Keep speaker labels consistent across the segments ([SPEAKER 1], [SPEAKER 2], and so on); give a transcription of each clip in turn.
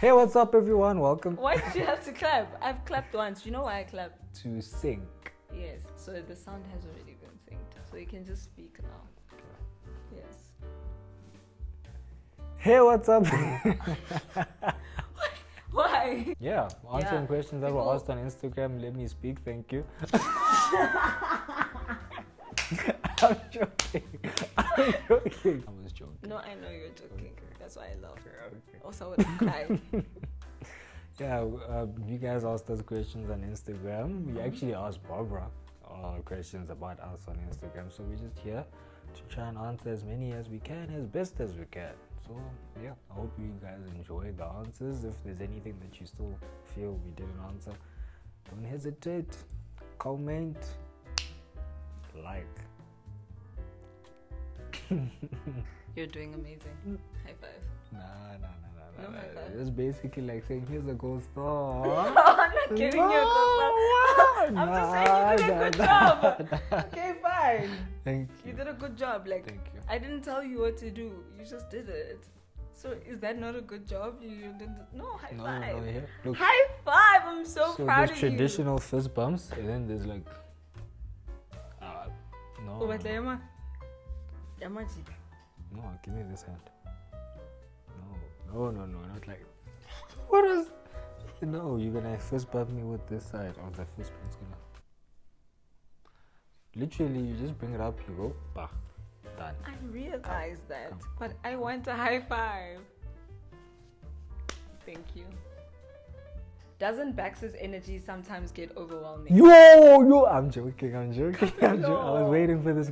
[SPEAKER 1] Hey, what's up, everyone? Welcome
[SPEAKER 2] Why did you have to clap? I've clapped once. You know why I clap?
[SPEAKER 1] to Sync.
[SPEAKER 2] Yes. So the sound has already been synced. So you can just speak now. Yes.
[SPEAKER 1] Hey, what's up?
[SPEAKER 2] Why?
[SPEAKER 1] Yeah, answering
[SPEAKER 2] Yeah.
[SPEAKER 1] questions that
[SPEAKER 2] People-
[SPEAKER 1] were asked on Instagram. Let me speak. Thank you. I'm joking. I'm joking. I was joking.
[SPEAKER 2] No, I know you're joking.
[SPEAKER 1] Okay.
[SPEAKER 2] That's why I love her.
[SPEAKER 1] Okay.
[SPEAKER 2] Also, I would have cried.
[SPEAKER 1] Yeah, you guys asked us questions on Instagram. We actually asked Barbara questions about us on Instagram. So we're just here to try and answer as many as we can, as best as we can. So yeah, I hope you guys enjoyed the answers. If there's anything that you still feel we didn't answer, don't hesitate. Comment, like.
[SPEAKER 2] You're doing amazing. High five.
[SPEAKER 1] Nah.
[SPEAKER 2] No high five.
[SPEAKER 1] It's basically like saying, here's a gold star.
[SPEAKER 2] I'm not giving you a good one. I'm just saying you did a good job. Okay, fine.
[SPEAKER 1] Thank you.
[SPEAKER 2] You did a good job. Like,
[SPEAKER 1] Thank you.
[SPEAKER 2] I didn't tell you what to do. You just did it. So is that not a good job? You didn't. No, high five.
[SPEAKER 1] No, here. Look.
[SPEAKER 2] High five! I'm so proud
[SPEAKER 1] there's
[SPEAKER 2] of you.
[SPEAKER 1] traditional fist bumps, and then there's like, no,
[SPEAKER 2] Oh, but Yama. Yamaji.
[SPEAKER 1] no, give me this hand. No, not like. What is? No, you're gonna fist bump me with this side. Oh, the fist bump's gonna. Literally, you just bring it up, you go, bah, done.
[SPEAKER 2] I realize that,
[SPEAKER 1] Come.
[SPEAKER 2] but I want a high five. Thank you. Doesn't Bax's energy sometimes get overwhelming?
[SPEAKER 1] Yo, I'm joking. I
[SPEAKER 2] No.
[SPEAKER 1] was waiting for this.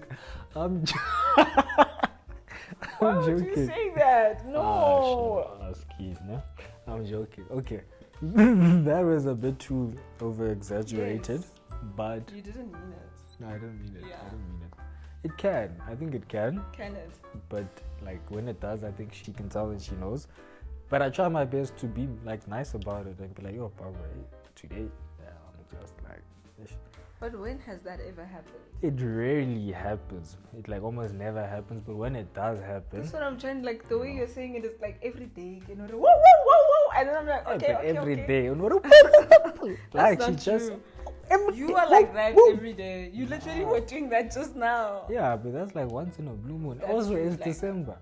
[SPEAKER 2] Why would
[SPEAKER 1] joking.
[SPEAKER 2] you say that? No.
[SPEAKER 1] Keys, no? I'm joking. Okay. That was a bit too over exaggerated,
[SPEAKER 2] Yes.
[SPEAKER 1] but
[SPEAKER 2] You didn't mean it.
[SPEAKER 1] no, I don't mean it.
[SPEAKER 2] Yeah.
[SPEAKER 1] I don't mean it. It can. I think it can,
[SPEAKER 2] Can it?
[SPEAKER 1] but like when it does, I think she can tell and she knows. But I try my best to be like nice about it and be like, yo, Barbara, today, I'm just like, ish.
[SPEAKER 2] But when has that ever happened?
[SPEAKER 1] It rarely happens. It like almost never happens. But when it does happen,
[SPEAKER 2] That's what I'm trying. Like the way you're saying it is like every day, you know, the whoa, whoa, whoa, whoa, and then I'm like, okay, okay,
[SPEAKER 1] every
[SPEAKER 2] okay.
[SPEAKER 1] day,
[SPEAKER 2] That's
[SPEAKER 1] like
[SPEAKER 2] not
[SPEAKER 1] she just.
[SPEAKER 2] true.
[SPEAKER 1] every
[SPEAKER 2] You
[SPEAKER 1] day,
[SPEAKER 2] are like
[SPEAKER 1] woo,
[SPEAKER 2] that
[SPEAKER 1] woo.
[SPEAKER 2] every day. You literally were doing that just now.
[SPEAKER 1] Yeah, but that's like once in a blue moon.
[SPEAKER 2] That's
[SPEAKER 1] Also,
[SPEAKER 2] true,
[SPEAKER 1] it's
[SPEAKER 2] like-
[SPEAKER 1] December.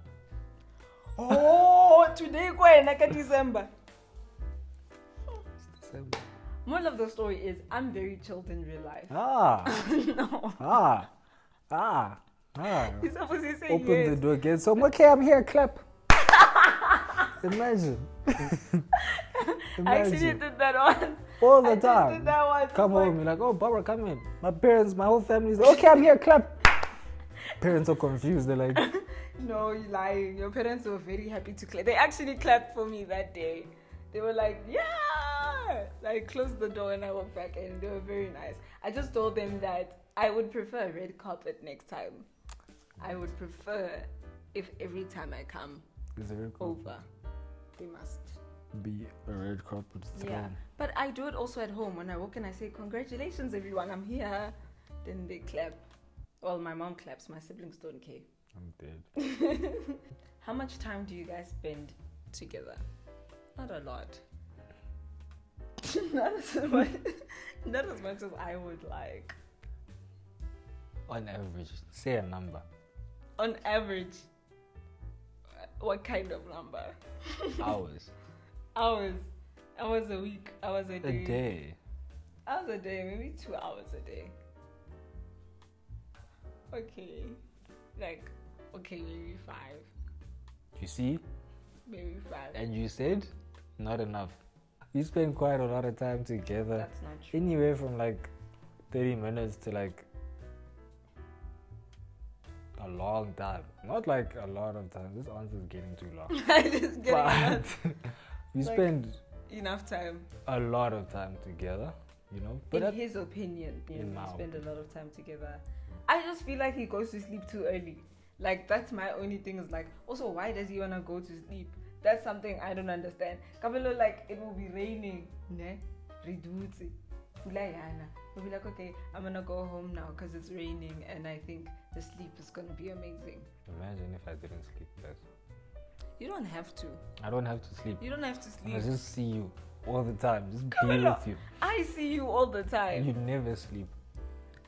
[SPEAKER 2] Oh, today going like a December.
[SPEAKER 1] It's December.
[SPEAKER 2] Moral of the story is I'm very chilled in real life.
[SPEAKER 1] Ah,
[SPEAKER 2] No.
[SPEAKER 1] ah.
[SPEAKER 2] You're supposed to say
[SPEAKER 1] Open
[SPEAKER 2] yes.
[SPEAKER 1] the door again. So, okay, I'm here. Clap. Imagine.
[SPEAKER 2] I actually did that once.
[SPEAKER 1] All the
[SPEAKER 2] I
[SPEAKER 1] time.
[SPEAKER 2] did that once.
[SPEAKER 1] Come
[SPEAKER 2] Like,
[SPEAKER 1] home, you're like, oh, Barbara, come in. My parents, my whole family's like, okay, I'm here. Clap. Parents are confused. They're like,
[SPEAKER 2] No, you're lying. Your parents were very happy to clap. They actually clapped for me that day. They were like, yeah! I closed the door and I walked back in. They were very nice. I just told them that I would prefer a red carpet next time. I would prefer if every time I come
[SPEAKER 1] there's a red carpet.
[SPEAKER 2] over, they must.
[SPEAKER 1] Be a red carpet thrown.
[SPEAKER 2] Yeah. But I do it also at home. When I walk in, I say, congratulations, everyone, I'm here. Then they clap. Well, my mom claps. My siblings don't care.
[SPEAKER 1] I'm dead.
[SPEAKER 2] How much time do you guys spend together? Not a lot. not as much as I would like.
[SPEAKER 1] On average, say a number.
[SPEAKER 2] On average, what kind of number?
[SPEAKER 1] Hours.
[SPEAKER 2] Hours. Hours a week. Hours a day.
[SPEAKER 1] A day.
[SPEAKER 2] Hours a day. Maybe 2 hours a day. Okay. Maybe 5.
[SPEAKER 1] You see?
[SPEAKER 2] Maybe 5.
[SPEAKER 1] And you said not enough. You spend quite a lot of time together.
[SPEAKER 2] That's not true.
[SPEAKER 1] Anywhere from like 30 minutes to like a long time. Not like a lot of time. This answer is getting too long.
[SPEAKER 2] I just getting
[SPEAKER 1] But we
[SPEAKER 2] Like-
[SPEAKER 1] spend
[SPEAKER 2] enough time.
[SPEAKER 1] a lot of time together, you know. But
[SPEAKER 2] In his opinion,
[SPEAKER 1] in
[SPEAKER 2] we
[SPEAKER 1] my
[SPEAKER 2] spend a lot of time together. I just feel like he goes to sleep too early. Like that's my only thing is like, also why does he wanna go to sleep? That's something I don't understand. Kabelo, like it will be raining, ne? Reduce. Ulayana. We'll be like, okay, I'm gonna go home now because it's raining and I think the sleep is gonna be amazing.
[SPEAKER 1] imagine if I didn't sleep, guys.
[SPEAKER 2] You don't have to.
[SPEAKER 1] I don't have to sleep.
[SPEAKER 2] You don't have to sleep.
[SPEAKER 1] I just see you all the time. Just be with you.
[SPEAKER 2] I see you all the time.
[SPEAKER 1] You never sleep.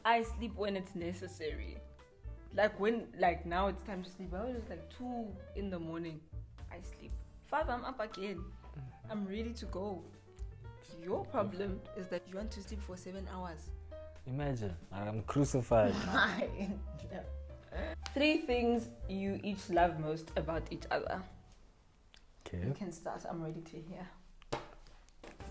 [SPEAKER 2] I sleep when it's necessary. Now it's time to sleep. I was like 2 in the morning. I sleep. 5, I'm up again. I'm ready to go. Your problem is that you want to sleep for 7 hours.
[SPEAKER 1] Imagine, I'm crucified.
[SPEAKER 2] 3 things you each love most about each other.
[SPEAKER 1] Okay.
[SPEAKER 2] You can start. I'm ready to hear.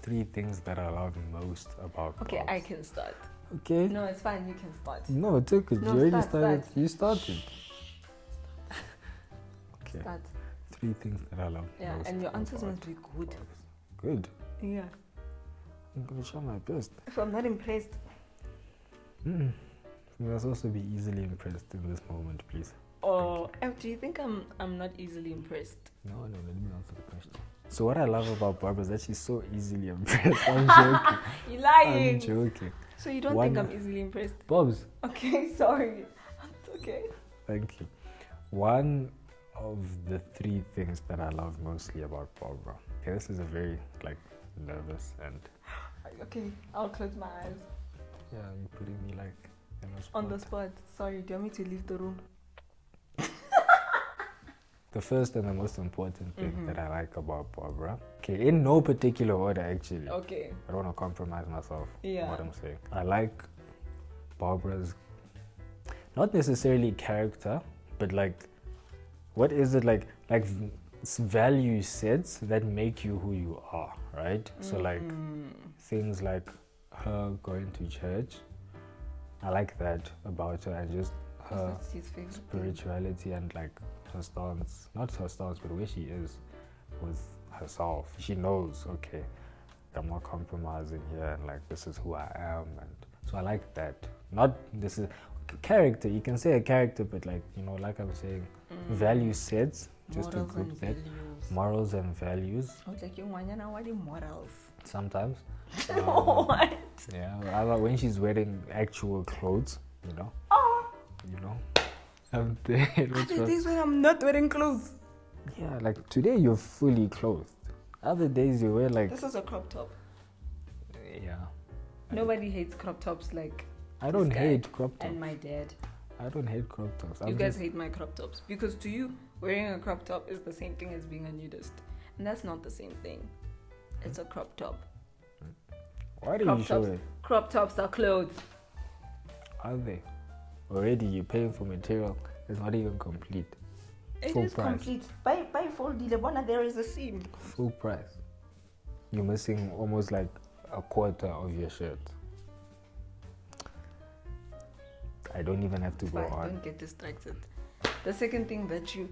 [SPEAKER 1] 3 things that I love most about
[SPEAKER 2] Okay,
[SPEAKER 1] dogs.
[SPEAKER 2] I can start.
[SPEAKER 1] Okay.
[SPEAKER 2] No, it's fine. You can start.
[SPEAKER 1] No, it's okay.
[SPEAKER 2] No,
[SPEAKER 1] You already
[SPEAKER 2] start,
[SPEAKER 1] started.
[SPEAKER 2] start.
[SPEAKER 1] You started. Okay.
[SPEAKER 2] Start.
[SPEAKER 1] 3 things that I love
[SPEAKER 2] Yeah,
[SPEAKER 1] most.
[SPEAKER 2] and your answers
[SPEAKER 1] about
[SPEAKER 2] must be good.
[SPEAKER 1] dogs. Good.
[SPEAKER 2] Yeah.
[SPEAKER 1] I'm gonna try my best.
[SPEAKER 2] If I'm not impressed.
[SPEAKER 1] You must also be easily impressed in this moment, please.
[SPEAKER 2] Or do you think I'm not easily impressed?
[SPEAKER 1] No, let me answer the question. So what I love about Barbara is that she's so easily impressed. I'm joking.
[SPEAKER 2] You're lying.
[SPEAKER 1] I'm joking.
[SPEAKER 2] So you don't think I'm easily impressed?
[SPEAKER 1] Bobs.
[SPEAKER 2] Okay, sorry. It's okay.
[SPEAKER 1] Thank you. One of the 3 things that I love mostly about Barbara. Okay, this is a very nervous and
[SPEAKER 2] Okay, I'll close my eyes.
[SPEAKER 1] yeah, you're putting me in a spot.
[SPEAKER 2] On the spot. Sorry, do you want me to leave the room?
[SPEAKER 1] The first and the most important thing that I like about Barbara. Okay, in no particular order actually.
[SPEAKER 2] Okay.
[SPEAKER 1] I don't want to compromise myself.
[SPEAKER 2] Yeah.
[SPEAKER 1] What I'm saying. I like Barbara's not necessarily character, but what is it value sets that make you who you are, right? So things like her going to church. I like that about her, and just her spirituality and her stance, not her stance, but where she is with herself. She knows, okay, I'm not compromising here, and this is who I am, and so I like that. Not this is character. You can say a character, but like I'm saying, value sets. Just
[SPEAKER 2] morals
[SPEAKER 1] a group
[SPEAKER 2] and
[SPEAKER 1] set.
[SPEAKER 2] values.
[SPEAKER 1] Morals and values.
[SPEAKER 2] I was like, you want to know what the morals?
[SPEAKER 1] Sometimes.
[SPEAKER 2] What?
[SPEAKER 1] Yeah, rather when she's wearing actual clothes,
[SPEAKER 2] Oh.
[SPEAKER 1] I'm there.
[SPEAKER 2] Other days when I'm not wearing clothes.
[SPEAKER 1] Yeah, today you're fully clothed. Other days you wear
[SPEAKER 2] This is a crop top.
[SPEAKER 1] Yeah.
[SPEAKER 2] Nobody hates crop tops
[SPEAKER 1] I don't hate crop tops.
[SPEAKER 2] and my dad.
[SPEAKER 1] I don't hate crop tops.
[SPEAKER 2] You guys hate my crop tops because to you, wearing a crop top is the same thing as being a nudist, and that's not the same thing. It's a crop top.
[SPEAKER 1] Why do you show it?
[SPEAKER 2] Crop tops are clothes.
[SPEAKER 1] Are they? Already you're paying for material that's not even complete.
[SPEAKER 2] It
[SPEAKER 1] Full
[SPEAKER 2] is
[SPEAKER 1] price.
[SPEAKER 2] complete. By full deal, there is a seam.
[SPEAKER 1] Full price. You're missing almost a quarter of your shirt. I don't even have to go on.
[SPEAKER 2] Don't get distracted. The second thing that you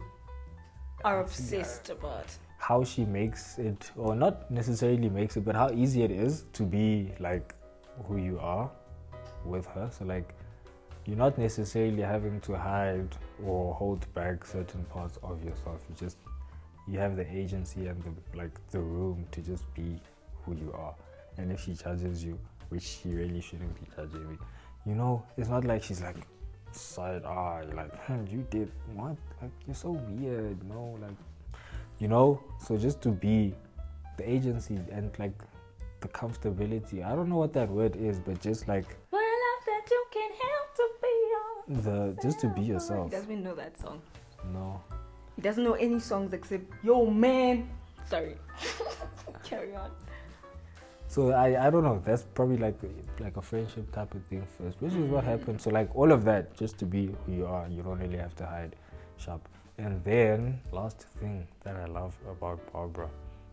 [SPEAKER 2] are obsessed about.
[SPEAKER 1] How she makes it, or not necessarily makes it, but how easy it is to be who you are with her. So you're not necessarily having to hide or hold back certain parts of yourself. You have the agency and the room to just be who you are. And if she judges you, which she really shouldn't be judging me, it's not like she's side eye, you did what? You're so weird, so just to be the agency and the comfortability. I don't know what that word is, but just
[SPEAKER 2] Well, I love that you can help to be
[SPEAKER 1] just to be yourself.
[SPEAKER 2] He doesn't know that song.
[SPEAKER 1] No.
[SPEAKER 2] He doesn't know any songs except Yo Man. Sorry. Carry on.
[SPEAKER 1] So I don't know. That's probably like a friendship type of thing first, which is what happened. So all of that, just to be who you are, you don't really have to hide sharp. And then last thing that I love about Barbara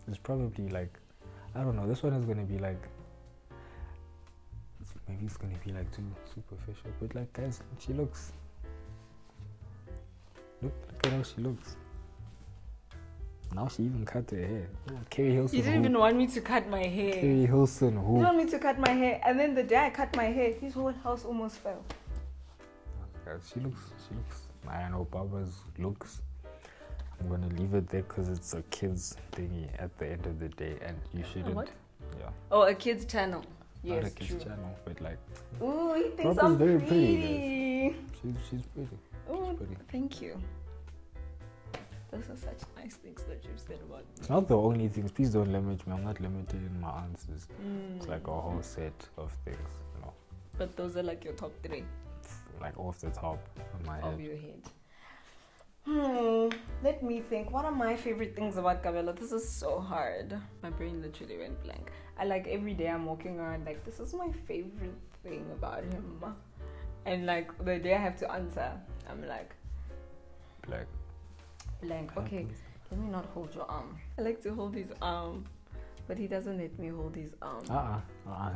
[SPEAKER 1] is probably I don't know. This one is gonna be maybe it's gonna be too superficial, but guys, she looks. Look at how she looks. Now she even cut her hair. Oh, Carrie Hilson.
[SPEAKER 2] You didn't even want me to cut my hair.
[SPEAKER 1] Carrie Hilson, who?
[SPEAKER 2] You want me to cut my hair, and then the day I cut my hair, his whole house almost fell.
[SPEAKER 1] Guys, she looks. I know Barbara's looks. I'm gonna leave it there because it's a kids thingy at the end of the day, and you shouldn't.
[SPEAKER 2] What?
[SPEAKER 1] Yeah.
[SPEAKER 2] Oh, a kids channel. Yes,
[SPEAKER 1] not a kids
[SPEAKER 2] true.
[SPEAKER 1] channel, but
[SPEAKER 2] Ooh, he thinks
[SPEAKER 1] Barbara's
[SPEAKER 2] I'm
[SPEAKER 1] very
[SPEAKER 2] pretty.
[SPEAKER 1] She's pretty.
[SPEAKER 2] Ooh,
[SPEAKER 1] She's pretty.
[SPEAKER 2] thank you. Those are such nice things that you've said about me.
[SPEAKER 1] It's not the only things. Please don't limit me. I'm not limited in my answers. It's like a whole set of things, you know.
[SPEAKER 2] But those are like your top 3
[SPEAKER 1] Like off the top of my
[SPEAKER 2] of
[SPEAKER 1] head.
[SPEAKER 2] your head. Let me think. What are my favorite things about Kabelo? This is so hard. My brain literally went blank. I like every day I'm walking around like this is my favorite thing about him. And like the day I have to answer, I'm like blank. Okay, let me not hold your arm. I like to hold his arm, but he doesn't let me hold his arm.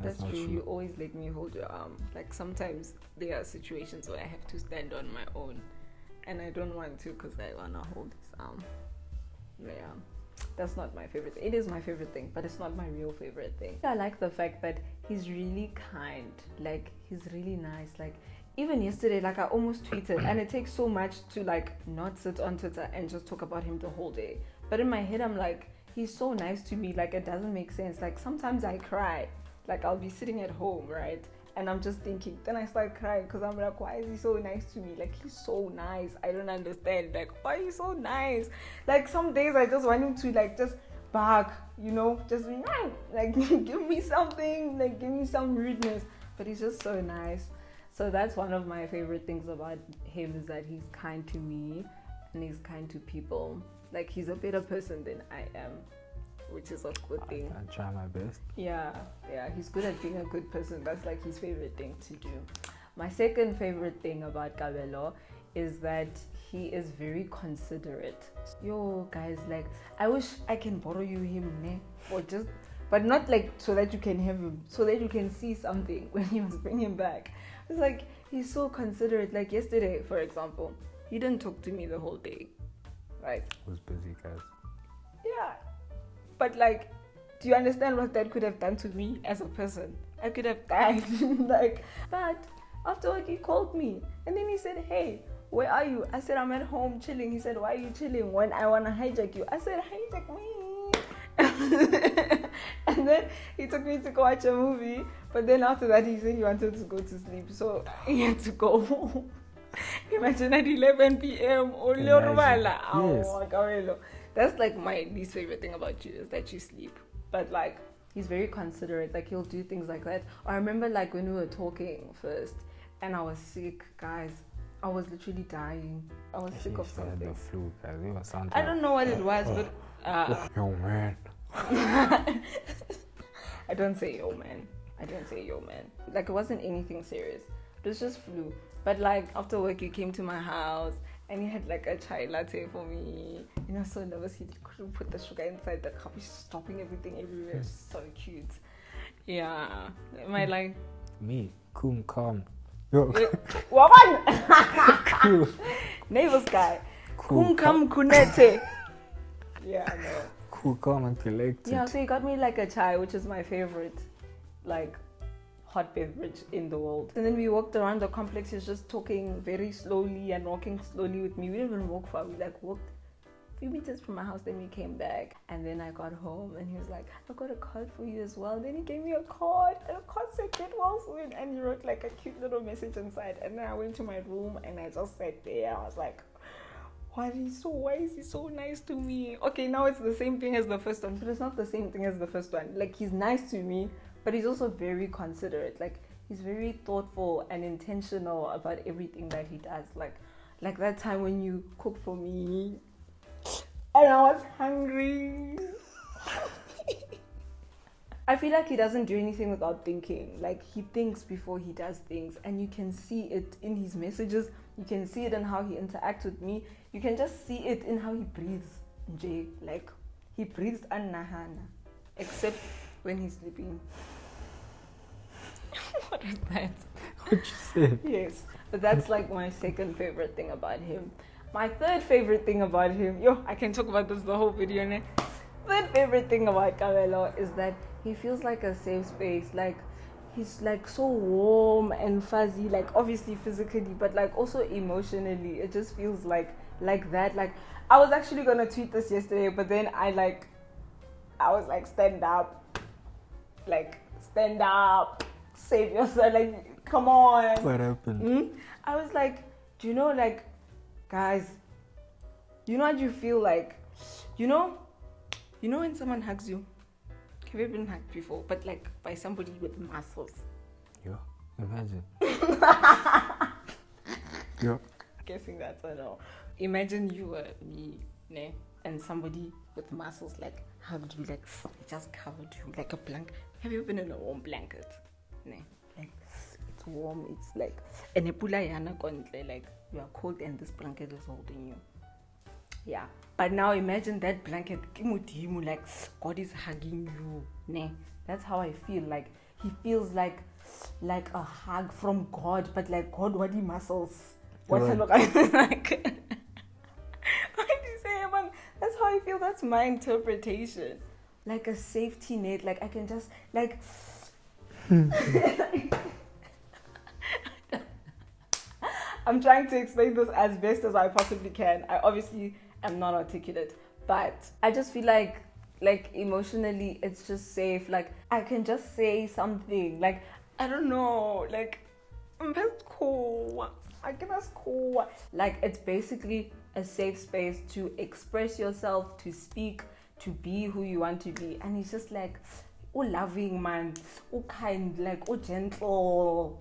[SPEAKER 1] That's not
[SPEAKER 2] true.
[SPEAKER 1] true.
[SPEAKER 2] You always let me hold your arm. Like sometimes there are situations where I have to stand on my own, and I don't want to because I wanna hold his arm. Yeah, that's not my favorite. It is my favorite thing, but it's not my real favorite thing. I like the fact that he's really kind. Like he's really nice. Like even yesterday, like I almost tweeted, and it takes so much to like not sit on Twitter and just talk about him the whole day. But in my head, I'm like, he's so nice to me. Like it doesn't make sense. Like sometimes I cry. Like I'll be sitting at home, right? And I'm just thinking, then I start crying because I'm like, why is he so nice to me? Like he's so nice. I don't understand. Like why are you so nice? Like some days I just want him to like just bark, you know, just be like give me something, like give me some rudeness. But he's just so nice. So that's one of my favorite things about him is that he's kind to me and he's kind to people. Like he's a better person than I am, which is a good thing.
[SPEAKER 1] I try my best.
[SPEAKER 2] Yeah, he's good at being a good person. That's like his favorite thing to do. My second favorite thing about Kabelo is that he is very considerate. Yo, guys, like I wish I can borrow you him, or just, but not like so that you can have him, so that you can see something when you must bring him back. It's like he's so considerate. Like yesterday, for example, he didn't talk to me the whole day, right?
[SPEAKER 1] I was busy, guys.
[SPEAKER 2] Yeah, but like, do you understand what that could have done to me as a person? I could have died. Like, but after work he called me and then he said, "Hey, where are you?" I said, "I'm at home chilling." He said, "Why are you chilling when I want to hijack you?" I said, "Hijack me." And then he took me to go watch a movie, but then after that he said he wanted to go to sleep, so he had to go home. Imagine at 11 p.m.
[SPEAKER 1] Yes.
[SPEAKER 2] That's like my least favorite thing about you is that you sleep. But like he's very considerate. Like he'll do things like that. I remember like when we were talking first and I was sick, guys. I was literally dying. I was sick of something.
[SPEAKER 1] The flu, guys. We were sounding.
[SPEAKER 2] I don't know what it was, but
[SPEAKER 1] yo man.
[SPEAKER 2] I don't say yo man. Like it wasn't anything serious. It was just flu. But like after work you came to my house and you had like a chai latte for me. You know, so nervous he couldn't put the sugar inside the cup. He's stopping everything everywhere. So cute. Yeah. Am I like
[SPEAKER 1] Me, calm. Yo.
[SPEAKER 2] Waban!
[SPEAKER 1] Cool.
[SPEAKER 2] Neighbors guy.
[SPEAKER 1] Cool,
[SPEAKER 2] Kum kunete. Yeah, I know.
[SPEAKER 1] Cool, calm and collected.
[SPEAKER 2] Yeah, so he got me like a chai, which is my favorite, like, hot beverage in the world. And then we walked around the complex. He's just talking very slowly and walking slowly with me. We didn't even walk far. We like walked a few meters from my house. Then we came back. And then I got home and he was like, "I got a card for you as well." Then he gave me a card. And the card said, "Get well soon." And he wrote like a cute little message inside. And then I went to my room and I just sat there. I was like, why is he so nice to me? Okay, now it's the same thing as the first one, but it's not the same thing as the first one. Like he's nice to me, but he's also very considerate. Like he's very thoughtful and intentional about everything that he does. Like that time when you cooked for me and I was hungry. I feel like he doesn't do anything without thinking. Like he thinks before he does things, and you can see it in his messages. You can see it in how he interacts with me. You can just see it in how he breathes. Jay, like he breathes anahana, except when he's sleeping. What is that?
[SPEAKER 1] What you said?
[SPEAKER 2] Yes, but that's like my second favorite thing about him. My third favorite thing about him, I can talk about this the whole video, ne? Third favorite thing about Kabelo is that he feels like a safe space. Like he's like so warm and fuzzy, like obviously physically, but like also emotionally. It just feels like that. Like I was actually gonna tweet this yesterday, but then I was like, stand up, save yourself, like come on.
[SPEAKER 1] What happened?
[SPEAKER 2] I was like, do you know, like, guys, You know what you feel like? You know when someone hugs you? Have you been hugged before? But like by somebody with muscles.
[SPEAKER 1] Yeah, imagine. Yeah.
[SPEAKER 2] Guessing that's a no. Imagine you were me, ne? And somebody with muscles like hugged you, like just covered you like a blanket. Have you been in a warm blanket? Ne? Like it's warm, it's like like you are cold and this blanket is holding you. Yeah. But now imagine that blanket, like God is hugging you. Ne? That's how I feel. Like he feels like a hug from God, but like God what he muscles. What's
[SPEAKER 1] Right.
[SPEAKER 2] like why do you say man? That's how I feel. That's my interpretation. Like a safety net. Like I can just like I'm trying to explain this as best as I possibly can. I obviously am not articulate, but I just feel like emotionally it's just safe. Like I can just say something. Like I don't know. Like I'm cool. I can ask cool. Like it's basically a safe space to express yourself, to speak, to be who you want to be. And he's just like, oh loving man, oh kind, like oh gentle.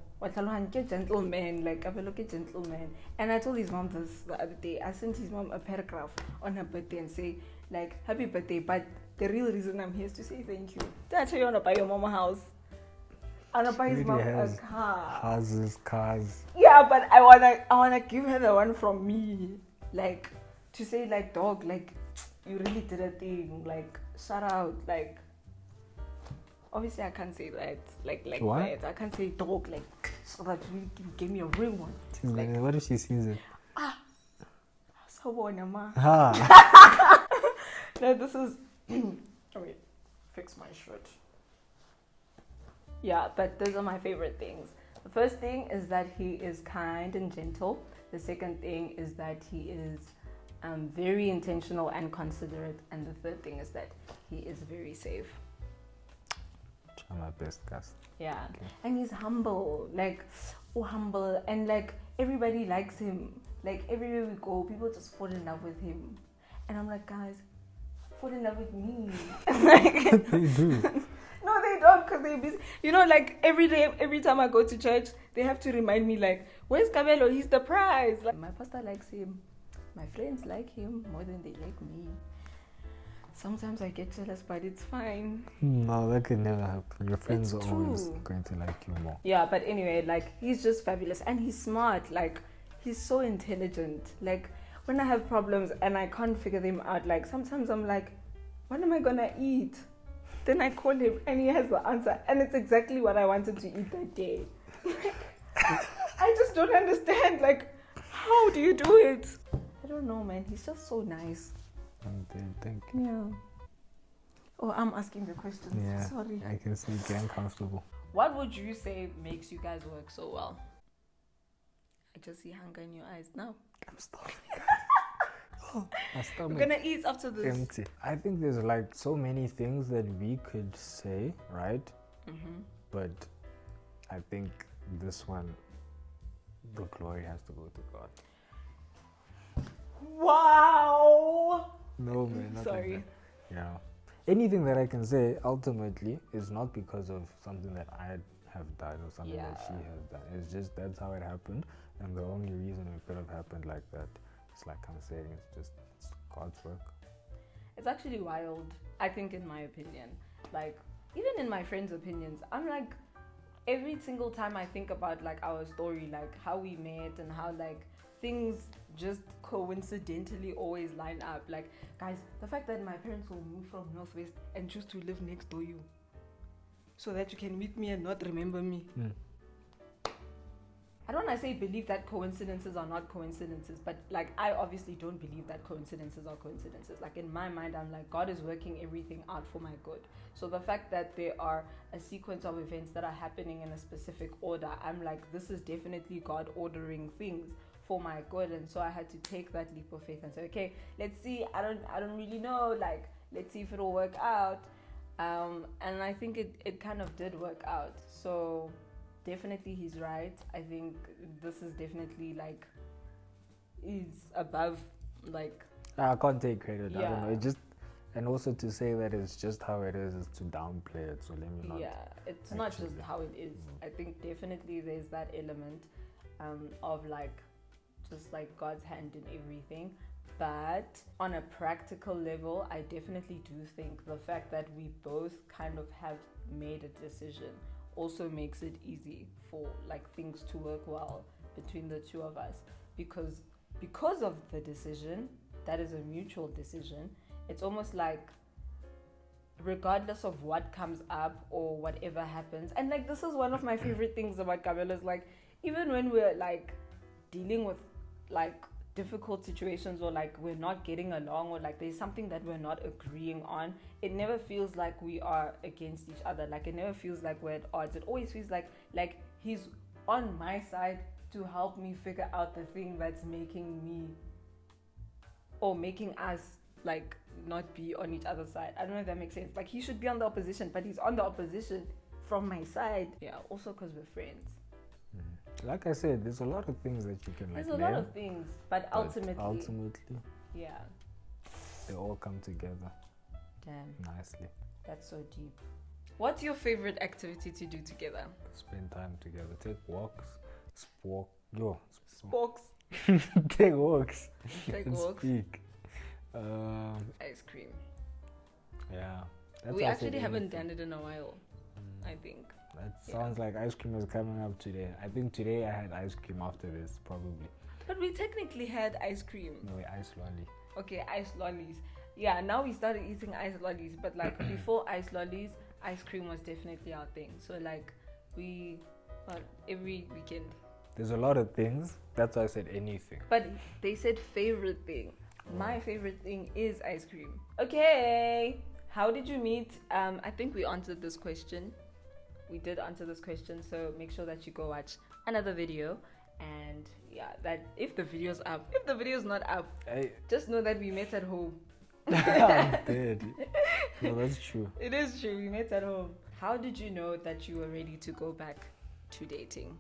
[SPEAKER 2] Gentleman, like I look at gentleman. And I told his mom this the other day. I sent his mom a paragraph on her birthday and say, like, happy birthday, but the real reason I'm here is to say thank you. Did I tell you I wanna buy your mama a house? I wanna buy his mom a car.
[SPEAKER 1] Houses, cars.
[SPEAKER 2] Yeah, but I wanna give her the one from me. Like to say like dog, like you really did a thing, like shout out, like obviously I can't say that like
[SPEAKER 1] what?
[SPEAKER 2] that. I can't say dog like so that you gave me a real one.
[SPEAKER 1] Like, what if she sees it?
[SPEAKER 2] So ma.
[SPEAKER 1] Ha!
[SPEAKER 2] No, this is oh wait, fix my shirt. Yeah, but those are my favorite things. The first thing is that he is kind and gentle. The second thing is that he is very intentional and considerate. And the third thing is that he is very safe.
[SPEAKER 1] Try my best, guys.
[SPEAKER 2] Yeah. Okay. And he's humble. Like, humble. And like, everybody likes him. Like, everywhere we go, people just fall in love with him. And I'm like, guys, fall in love with me. Like,
[SPEAKER 1] They do.
[SPEAKER 2] No, they don't, because they're busy. You know, like every day, every time I go to church, they have to remind me, like, where's Cabello? He's the prize. Like, my pastor likes him. My friends like him more than they like me. Sometimes I get jealous, but it's fine.
[SPEAKER 1] No, that could never happen. Your friends are always going to like you more.
[SPEAKER 2] Yeah, but anyway, like, he's just fabulous. And he's smart. Like, he's so intelligent. Like, when I have problems and I can't figure them out, like, sometimes I'm like, what am I going to eat? Then I call him and he has the answer. And it's exactly what I wanted to eat that day. I just don't understand. Like, how do you do it? I don't know, man. He's just so nice.
[SPEAKER 1] Thank
[SPEAKER 2] you. Yeah. Oh, I'm asking the questions.
[SPEAKER 1] Yeah,
[SPEAKER 2] sorry.
[SPEAKER 1] I can see you getting comfortable.
[SPEAKER 2] What would you say makes you guys work so well? I just see hunger in your eyes now.
[SPEAKER 1] I'm starving. My stomach
[SPEAKER 2] We're gonna eat after this.
[SPEAKER 1] empty. I think there's like so many things that we could say, right?
[SPEAKER 2] Mm-hmm.
[SPEAKER 1] But I think this one, the glory has to go to God.
[SPEAKER 2] Wow.
[SPEAKER 1] No, man. Not
[SPEAKER 2] Sorry.
[SPEAKER 1] like that. Yeah. Anything that I can say ultimately is not because of something that I have done or something that she has done. It's just that's how it happened, and the only reason it could have happened like that, it's like I'm saying, it's God's work.
[SPEAKER 2] It's actually wild, I think, in my opinion. Like, even in my friends' opinions, I'm like, every single time I think about like our story, like how we met and how like things just coincidentally always line up. Like, guys, the fact that my parents will move from Northwest and choose to live next to you so that you can meet me and not remember me. I don't want to say believe that coincidences are not coincidences, but like I obviously don't believe that coincidences are coincidences. Like in my mind, I'm like, God is working everything out for my good. So the fact that there are a sequence of events that are happening in a specific order, I'm like, this is definitely God ordering things for my good. And so I had to take that leap of faith and say, okay, let's see. I don't really know. Like, let's see if it'll work out. And I think it kind of did work out. So definitely he's right. I think this is definitely like is above like
[SPEAKER 1] I can't take credit. I don't know.
[SPEAKER 2] Yeah.
[SPEAKER 1] It just, and also to say that it's just how it is to downplay it. So let me not.
[SPEAKER 2] Yeah, it's not just how it is. I think definitely there's that element of like just like God's hand in everything. But on a practical level, I definitely do think the fact that we both kind of have made a decision also makes it easy for like things to work well between the two of us, because of the decision that is a mutual decision. It's almost like regardless of what comes up or whatever happens, and like this is one of my favorite things about Kabelo, is like even when we're like dealing with like difficult situations, or like we're not getting along, or like there's something that we're not agreeing on, it never feels like we are against each other. Like it never feels like we're at odds. It always feels like he's on my side to help me figure out the thing that's making me or making us like not be on each other's side. I don't know if that makes sense. Like he should be on the opposition, but he's on the opposition from my side. Yeah, also because we're friends.
[SPEAKER 1] Like I said, there's a lot of things that you can like.
[SPEAKER 2] There's a lot of things, but ultimately, yeah,
[SPEAKER 1] they all come together.
[SPEAKER 2] Damn,
[SPEAKER 1] nicely.
[SPEAKER 2] That's so deep. What's your favorite activity to do together?
[SPEAKER 1] Spend time together. Take walks.
[SPEAKER 2] Spokes.
[SPEAKER 1] Take walks.
[SPEAKER 2] Take walks.
[SPEAKER 1] Speak.
[SPEAKER 2] Ice cream.
[SPEAKER 1] Yeah.
[SPEAKER 2] We actually haven't done it in a while. I think.
[SPEAKER 1] That sounds like ice cream is coming up today. I think today I had ice cream after this, probably.
[SPEAKER 2] But we technically had ice cream.
[SPEAKER 1] No, ice lolly.
[SPEAKER 2] Okay, ice lollies. Yeah, now we started eating ice lollies, but like before ice lollies, ice cream was definitely our thing. So like every weekend.
[SPEAKER 1] There's a lot of things. That's why I said anything.
[SPEAKER 2] But they said favorite thing. My favorite thing is ice cream. Okay. How did you meet? I think we answered this question. We did answer this question, so make sure that you go watch another video. And yeah, that if the video's up, if the video's not up, just know that we met at home.
[SPEAKER 1] I'm dead. No, that's true.
[SPEAKER 2] It is true. We met at home. How did you know that you were ready to go back to dating?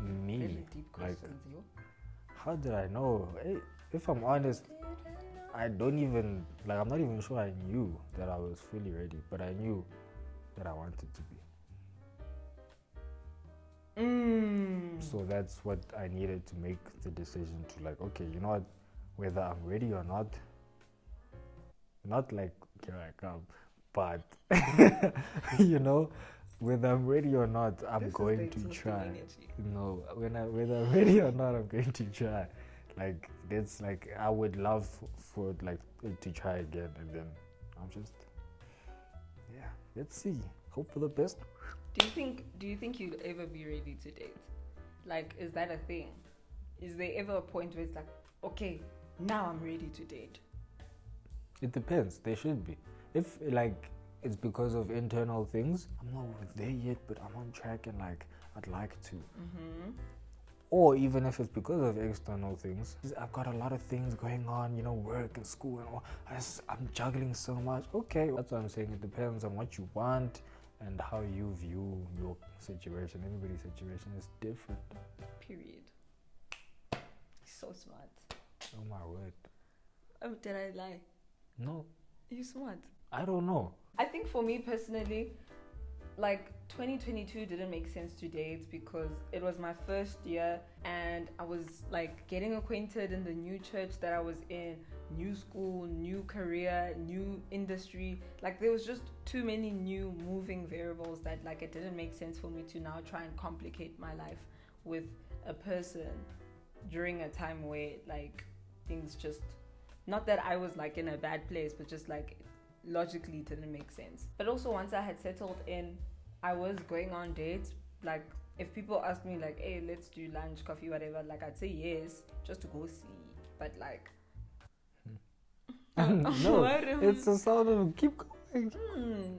[SPEAKER 1] Me?
[SPEAKER 2] Really deep questions, yo.
[SPEAKER 1] How did I know? If I'm honest, I'm not even sure I knew that I was fully ready, but I knew that I wanted to be. So that's what I needed to make the decision to like, okay, you know what, whether I'm ready or not like here I come, but you know, whether I'm ready or not, I'm going to try. No, whether I'm ready or not, I'm going to try. Like that's like I would love for like to try again, and then I'm just let's see. Hope for the best.
[SPEAKER 2] Do you think you'll ever be ready to date? Like, is that a thing? Is there ever a point where it's like, okay, now I'm ready to date?
[SPEAKER 1] It depends. There should be. If like it's because of internal things, I'm not there yet, but I'm on track and like I'd like to. Or even if it's because of external things, I've got a lot of things going on, you know, work and school and all. I'm juggling so much. Okay, that's what I'm saying. It depends on what you want and how you view your situation. Everybody's situation is different.
[SPEAKER 2] Period. So smart.
[SPEAKER 1] Oh my word.
[SPEAKER 2] Oh, did I lie?
[SPEAKER 1] No.
[SPEAKER 2] You smart.
[SPEAKER 1] I don't know.
[SPEAKER 2] I think for me personally, like 2022 didn't make sense to date because it was my first year and I was like getting acquainted in the new church that I was in, new school, new career, new industry. Like there was just too many new moving variables that like it didn't make sense for me to now try and complicate my life with a person during a time where like things just, not that I was like in a bad place, but just like logically it didn't make sense. But also once I had settled in, I was going on dates. Like if people asked me like, hey, let's do lunch, coffee, whatever, like I'd say yes, just to go see. But like
[SPEAKER 1] no, it's a sound of keep going.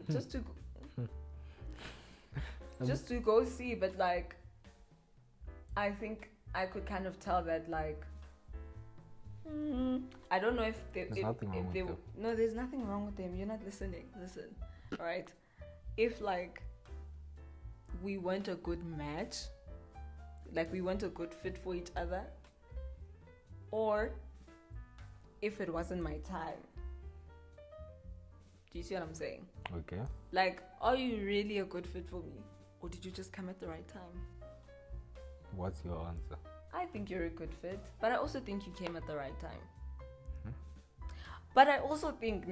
[SPEAKER 2] Just to go see. But like I think I could kind of tell that like I don't know if they,
[SPEAKER 1] there's nothing wrong with them.
[SPEAKER 2] No, there's nothing wrong with them. You're not listening. Listen, all right. If like we weren't a good match, like we weren't a good fit for each other, or if it wasn't my time. Do you see what I'm saying?
[SPEAKER 1] Okay.
[SPEAKER 2] Like, are you really a good fit for me? Or did you just come at the right time?
[SPEAKER 1] What's your answer?
[SPEAKER 2] I think you're a good fit, but I also think you came at the right time. But I also think,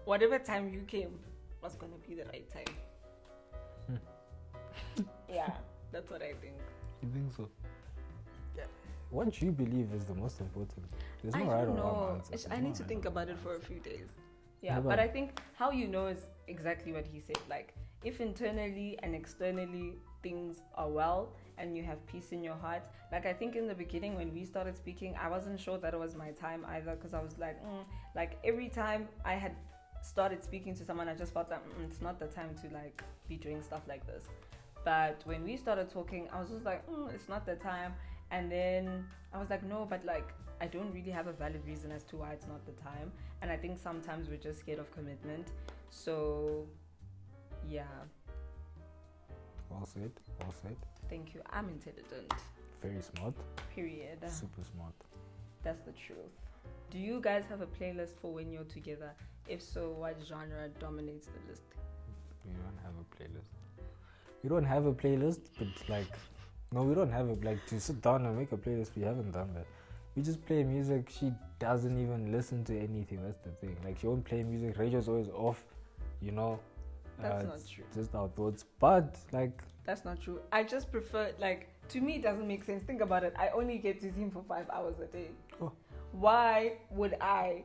[SPEAKER 2] whatever time you came was going to be the right time. Yeah, that's what I think.
[SPEAKER 1] You think so? Yeah. What you believe is the most important. There's no right or wrong answer.
[SPEAKER 2] I need to think about it for a few days. Yeah, but I think how you know is exactly what he said. Like, if internally and externally things are well and you have peace in your heart. Like, I think in the beginning when we started speaking, I wasn't sure that it was my time either, because I was like every time I had started speaking to someone, I just felt like it's not the time to like be doing stuff like this. But when we started talking, I was just like, it's not the time. And then I was like, no, but like, I don't really have a valid reason as to why it's not the time. And I think sometimes we're just scared of commitment. So, yeah.
[SPEAKER 1] Well said. Well said.
[SPEAKER 2] Thank you. I'm intelligent.
[SPEAKER 1] Very smart.
[SPEAKER 2] Period.
[SPEAKER 1] Super smart.
[SPEAKER 2] That's the truth. Do you guys have a playlist for when you're together? If so, what genre dominates the list?
[SPEAKER 1] We don't have a playlist. We don't have a playlist, but like, no, we don't have it. Like, to sit down and make a playlist, we haven't done that. We just play music. She doesn't even listen to anything. That's the thing. Like, she won't play music. Radio's always off, you know.
[SPEAKER 2] That's not true.
[SPEAKER 1] Just our thoughts. But, like...
[SPEAKER 2] That's not true. I just prefer, like, to me, it doesn't make sense. Think about it. I only get to see him for 5 hours a day.
[SPEAKER 1] Oh.
[SPEAKER 2] Why would I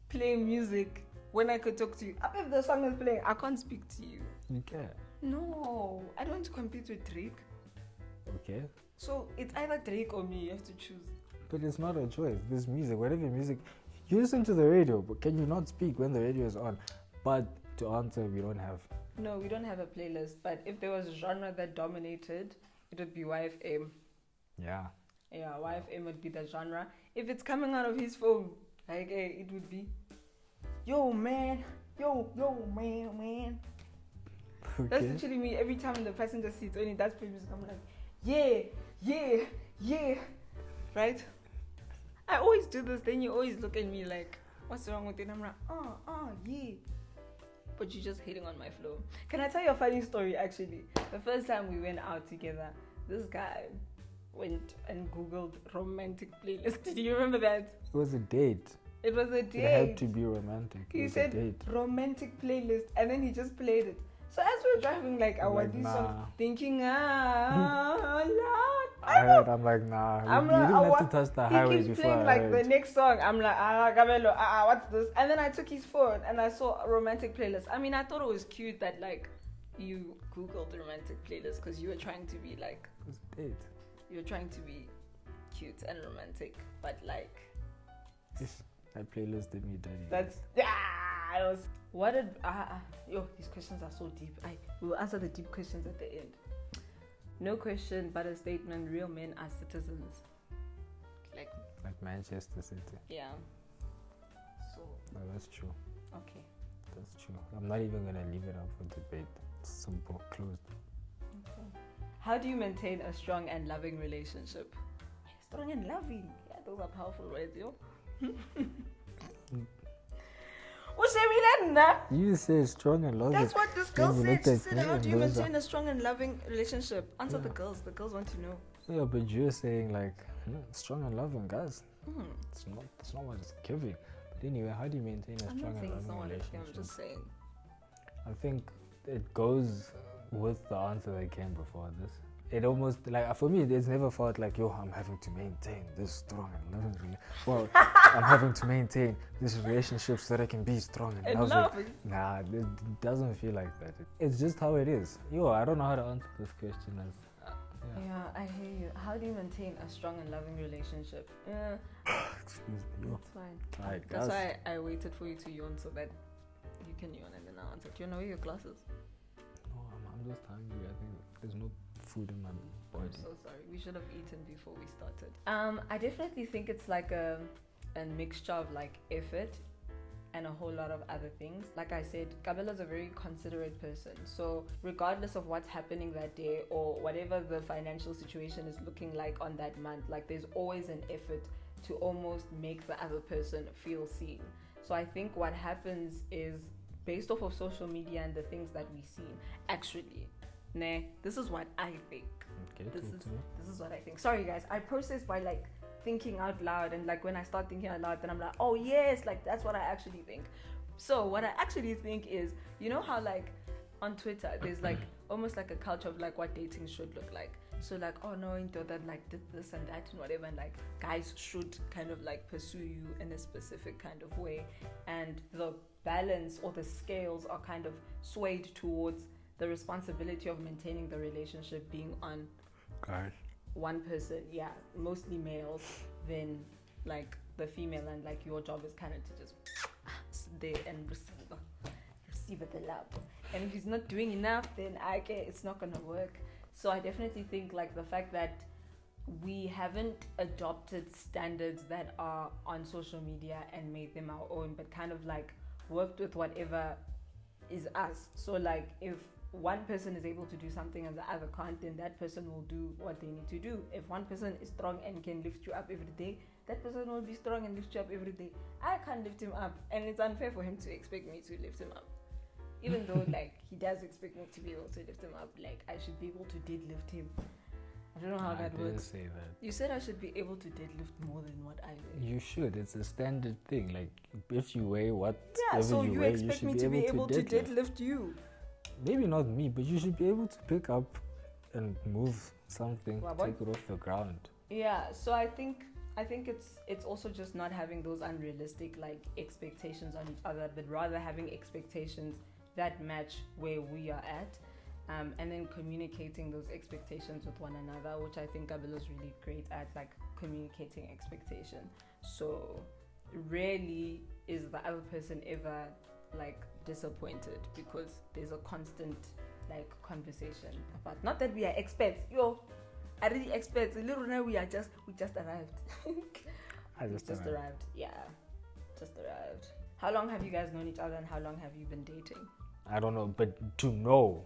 [SPEAKER 2] play music when I could talk to you? If the song is playing, I can't speak to you.
[SPEAKER 1] You can.
[SPEAKER 2] No, I don't want to compete with Drake.
[SPEAKER 1] Okay.
[SPEAKER 2] So it's either Drake or me. You have to choose.
[SPEAKER 1] But it's not a choice. This music, whatever music, you listen to the radio, but can you not speak when the radio is on? But to answer, we don't have.
[SPEAKER 2] No, we don't have a playlist. But if there was a genre that dominated, it would be YFM.
[SPEAKER 1] Yeah.
[SPEAKER 2] Yeah, YFM would be the genre. If it's coming out of his phone, like, it would be, yo, man.
[SPEAKER 1] Okay.
[SPEAKER 2] That's literally me. Every time in the passenger seat, only that's music, I'm like, yeah. Right? I always do this. Then you always look at me like, what's wrong with it? I'm like, yeah. But you're just hating on my flow. Can I tell you a funny story, actually? The first time we went out together, this guy went and Googled romantic playlist. Did you remember that?
[SPEAKER 1] It was a date.
[SPEAKER 2] It was a date.
[SPEAKER 1] It had to be romantic.
[SPEAKER 2] He said romantic playlist, and then he just played it. So as we're driving, like, I was thinking, Lord.
[SPEAKER 1] I'm like, nah. You didn't have to touch the highway
[SPEAKER 2] before. He keeps
[SPEAKER 1] before.
[SPEAKER 2] playing like the next song. I'm like, Gabelo, what's this? And then I took his phone and I saw a romantic playlist. I mean, I thought it was cute that like you Googled the romantic playlist because you were trying to be like,
[SPEAKER 1] it was a date.
[SPEAKER 2] You were trying to be cute and romantic, but like,
[SPEAKER 1] that playlist did me dirty.
[SPEAKER 2] That's what did these questions are so deep. We will answer the deep questions at the end. No question but a statement. Real men are citizens. Like
[SPEAKER 1] Manchester City.
[SPEAKER 2] Yeah. So
[SPEAKER 1] No, that's true.
[SPEAKER 2] Okay.
[SPEAKER 1] That's true. I'm not even gonna leave it up for debate. It's simple, closed.
[SPEAKER 2] Okay. How do you maintain a strong and loving relationship? Strong and loving. Yeah, those are powerful words, yo.
[SPEAKER 1] You say strong and loving.
[SPEAKER 2] That's what this girl said. She said, how do you maintain a strong and loving relationship? Answer the girls. The girls want to know.
[SPEAKER 1] Yeah, but you're saying like strong and loving, guys. It's not what it's giving. But anyway, how do you maintain a strong and loving relationship?
[SPEAKER 2] I'm just saying.
[SPEAKER 1] I think it goes with the answer that came before this. It almost, like, for me, it's never felt like, yo, I'm having to maintain this strong and loving relationship. Well, I'm having to maintain this relationship so that I can be strong and loving. Nah, it doesn't feel like that. It's just how it is. Yo, I don't know how to answer this question.
[SPEAKER 2] Yeah, I hear you. How do you maintain a strong and loving relationship?
[SPEAKER 1] Excuse me, yo.
[SPEAKER 2] That's fine. That's why I waited for you to yawn so that you can yawn and then I'll answer. Do you know your glasses?
[SPEAKER 1] No, I'm just hungry. I think there's no food in my body.
[SPEAKER 2] I'm so sorry. We should have eaten before we started. I definitely think it's like a mixture of like effort and a whole lot of other things. Like I said, Kabelo's a very considerate person. So regardless of what's happening that day or whatever the financial situation is looking like on that month, like there's always an effort to almost make the other person feel seen. So I think what happens is, based off of social media and the things that we see, actually, this is what I think.
[SPEAKER 1] Okay,
[SPEAKER 2] This is what I think. Sorry guys, I process by like thinking out loud, and like when I start thinking out loud, then I'm like, oh yes, like that's what I actually think. So what I actually think is, you know how like on Twitter there's like almost like a culture of like what dating should look like. So like, oh no, into that like did this and that and whatever, and like guys should kind of like pursue you in a specific kind of way, and the balance or the scales are kind of swayed towards the responsibility of maintaining the relationship being on
[SPEAKER 1] guys,
[SPEAKER 2] one person, mostly males, then like the female, and like your job is kind of to just sit there and receive the love. And if he's not doing enough, then it's not gonna work. So I definitely think like the fact that we haven't adopted standards that are on social media and made them our own, but kind of like worked with whatever is us. So like if one person is able to do something and the other can't, then that person will do what they need to do. If one person is strong and can lift you up every day, that person will be strong and lift you up every day. I can't lift him up, and it's unfair for him to expect me to lift him up. Even though like he does expect me to be able to lift him up, like I should be able to deadlift him. I don't know how that works.
[SPEAKER 1] Say that.
[SPEAKER 2] You said I should be able to deadlift more than what I weigh.
[SPEAKER 1] You should. It's a standard thing. Like if you weigh whatever
[SPEAKER 2] so
[SPEAKER 1] you
[SPEAKER 2] you
[SPEAKER 1] weigh,
[SPEAKER 2] expect
[SPEAKER 1] you
[SPEAKER 2] me
[SPEAKER 1] should
[SPEAKER 2] to be
[SPEAKER 1] be
[SPEAKER 2] able to deadlift you.
[SPEAKER 1] Maybe not me, but you should be able to pick up and move something, take it off the ground.
[SPEAKER 2] Yeah, so I think it's also just not having those unrealistic like expectations on each other, but rather having expectations that match where we are at, and then communicating those expectations with one another, which I think Abel is really great at, like communicating expectation. So rarely is the other person ever like disappointed, because there's a constant like conversation about, not that we are experts, are really experts. A little now we just arrived. Just arrived. How long have you guys known each other, and how long have you been dating?
[SPEAKER 1] I don't know, but to know,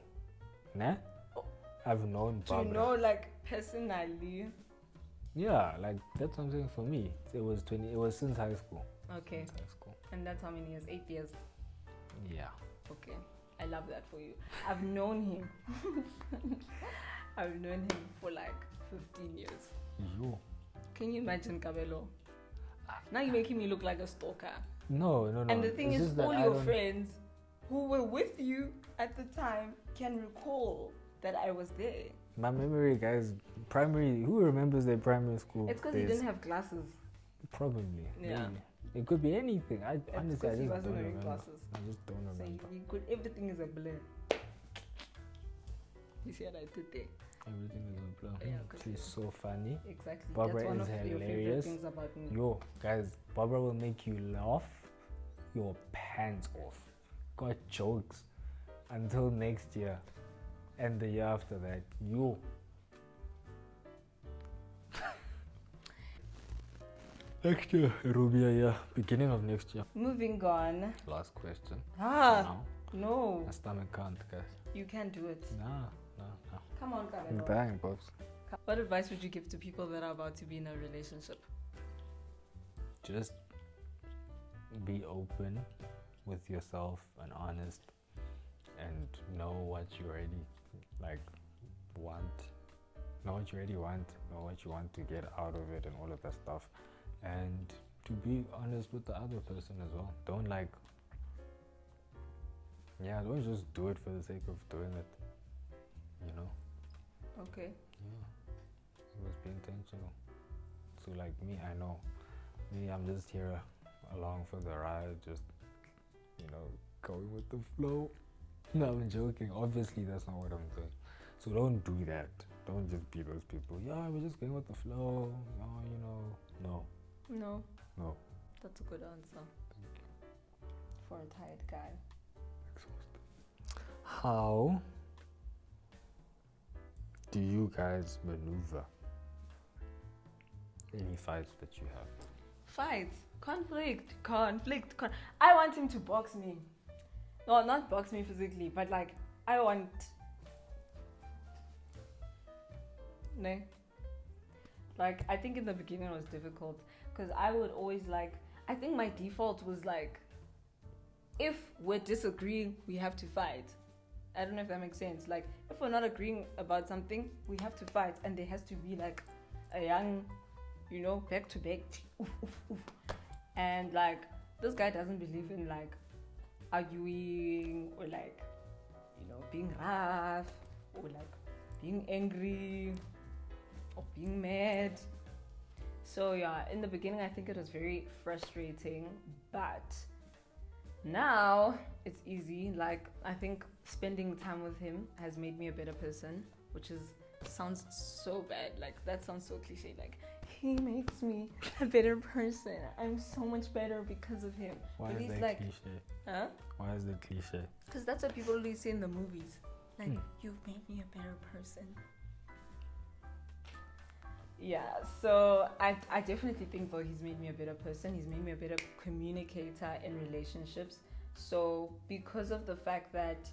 [SPEAKER 1] I've known Barbara.
[SPEAKER 2] To know like personally.
[SPEAKER 1] Yeah, like that's something for me. It was since high school.
[SPEAKER 2] Okay.
[SPEAKER 1] Since high school.
[SPEAKER 2] And that's how many years? 8 years.
[SPEAKER 1] Yeah.
[SPEAKER 2] Okay. I love that for you. I've known him. I've known him for like 15 years.
[SPEAKER 1] Yo.
[SPEAKER 2] Can you imagine, Kabelo? Now you're making me look like a stalker.
[SPEAKER 1] No.
[SPEAKER 2] And the thing is, all your friends who were with you at the time can recall that I was there.
[SPEAKER 1] My memory, guys, who remembers their primary school?
[SPEAKER 2] It's because you didn't have glasses.
[SPEAKER 1] Probably.
[SPEAKER 2] Yeah.
[SPEAKER 1] Maybe. It could be anything. Honestly, I just
[SPEAKER 2] wasn't
[SPEAKER 1] don't
[SPEAKER 2] wearing
[SPEAKER 1] remember.
[SPEAKER 2] glasses.
[SPEAKER 1] I just don't remember.
[SPEAKER 2] So everything is a blur. You see what I did there?
[SPEAKER 1] Everything is a blur.
[SPEAKER 2] Yeah,
[SPEAKER 1] she's so funny.
[SPEAKER 2] Exactly.
[SPEAKER 1] Barbara
[SPEAKER 2] That's one
[SPEAKER 1] is
[SPEAKER 2] of your favorite
[SPEAKER 1] hilarious.
[SPEAKER 2] things about me.
[SPEAKER 1] Yo, guys, Barbara will make you laugh your pants off. Got jokes until next year and the year after that. Yo. Next year, it will be a year. Beginning of next year.
[SPEAKER 2] Moving on.
[SPEAKER 1] Last question.
[SPEAKER 2] No.
[SPEAKER 1] My stomach can't, guys.
[SPEAKER 2] You can't do it.
[SPEAKER 1] No.
[SPEAKER 2] Come on,
[SPEAKER 1] I'm
[SPEAKER 2] Kabelo.
[SPEAKER 1] dying, Pops.
[SPEAKER 2] What advice would you give to people that are about to be in a relationship?
[SPEAKER 1] Just be open with yourself and honest, and know what you already want. Know what you already want. Know what you want to get out of it, and all of that stuff. And to be honest with the other person as well. Don't don't just do it for the sake of doing it.
[SPEAKER 2] Okay.
[SPEAKER 1] Yeah. You must be intentional. So like me, I know. Me, I'm just here along for the ride, just going with the flow. No, I'm joking. Obviously that's not what I'm doing. So don't do that. Don't just be those people. Yeah, we're just going with the flow. No.
[SPEAKER 2] That's a good answer.
[SPEAKER 1] Thank you.
[SPEAKER 2] For a tired guy.
[SPEAKER 1] Exhausted. How do you guys maneuver any fights that you have?
[SPEAKER 2] Fights, conflict. I want him to box me. No, not box me physically, but like I want. No. Like I think in the beginning it was difficult because I would always like, I think my default was like, if we're disagreeing, we have to fight. I don't know if that makes sense. Like, if we're not agreeing about something, we have to fight, and there has to be like a young, back to back. And like, this guy doesn't believe in like arguing or like, being rough or like being angry or being mad. So yeah, in the beginning, I think it was very frustrating, but now it's easy. Like, I think spending time with him has made me a better person, which sounds so bad. Like, that sounds so cliche. Like, he makes me a better person. I'm so much better because of him.
[SPEAKER 1] Why
[SPEAKER 2] but
[SPEAKER 1] is that
[SPEAKER 2] like,
[SPEAKER 1] cliche?
[SPEAKER 2] Huh?
[SPEAKER 1] Why is that cliche?
[SPEAKER 2] Because that's what people always say in the movies. Like, you've made me a better person. Yeah, so I definitely think, though, he's made me a better person. He's made me a better communicator in relationships. So because of the fact that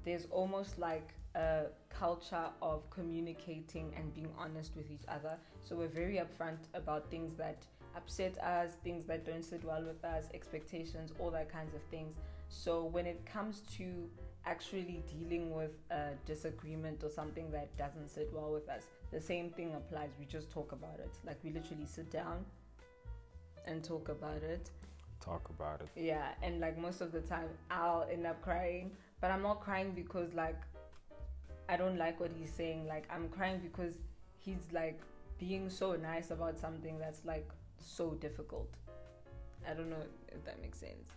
[SPEAKER 2] there's almost like a culture of communicating and being honest with each other. So we're very upfront about things that upset us, things that don't sit well with us, expectations, all that kinds of things. So when it comes to actually dealing with a disagreement or something that doesn't sit well with us, the same thing applies. We just talk about it. Like, we literally sit down and talk about it. Yeah, and like most of the time I'll end up crying, but I'm not crying because like I don't like what he's saying. Like, I'm crying because he's like being so nice about something that's like so difficult. I don't know if that makes sense.